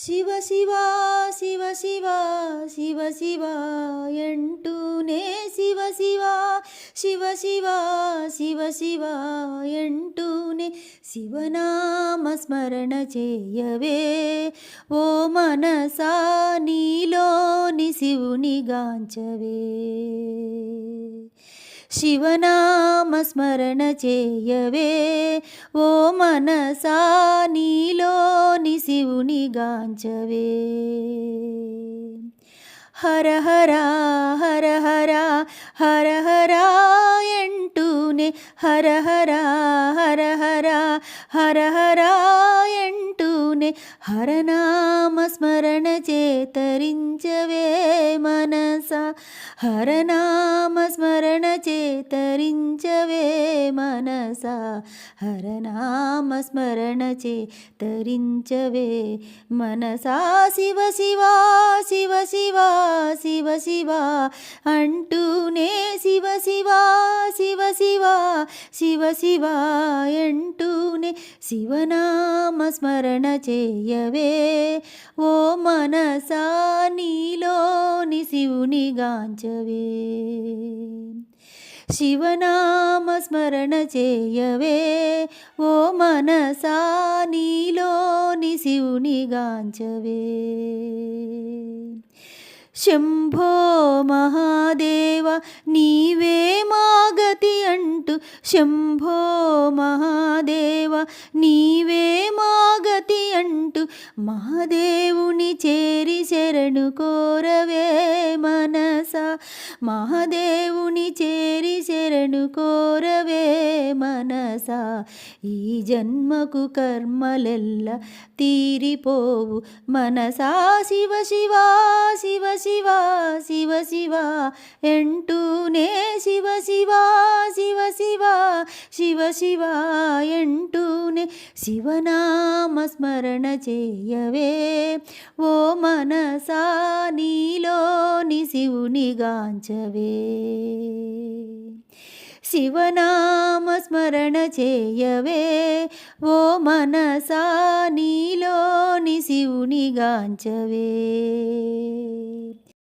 శివ శివ శివ శివ శివ శివ ఎంటూనే శివ శివ శివ శివ శివ శివ ఎంటూనే శివనామ స్మరణ చేయవే ఓ మనసా నీలోని శివుని గాంచవే. శివనామ స్మరణ చేయవే ఓ మనసా నీలోని శివుని గాంచవే. హర హర హర హర హర హర ఎంటూనే హర హర హర హర హర హర ఎంటూనే హరనామ స్మరణ చేతరించవే మనసా. హరనామ స్మరణ చేతరించవే మనసా. హరనామ స్మరణ చేతరించవే మనసా. శివ శివ శివ శివ శివ శివ అంటూనే శివ శివ శివ శివ శివ శివ అంటూనే శివనామ స్మరణ చేయవే ఓ మనసా నీలోని శివుని గాంచవే. శివనామ స్మరణ చేయవే ఓ మనసా నీలోని శివుని గాంచవే. శంభో మహాదేవ నీవే మాగతి అంటూ శంభో మహాదేవ నీవే మాగతి అంటూ మహాదేవుని చేరి శరణు కోరవే మనసా. మహాదేవుని చేరి శరణు కోరవే మనసా. ఈ జన్మకు కర్మలెల్ల తీరిపోవు మనసా. శివ శివ శివ శివ శివ శివ ఎంటూనే శివ శివ శివ శివ శివ శివ ఎంటూనే శివనామ స్మరణ చేయవే ఓ మనసా నీలోని శివుని గాంచవే. శివనామ స్మరణ చేయవే ఓ మనసా నీలోని శివుని గాంచవే.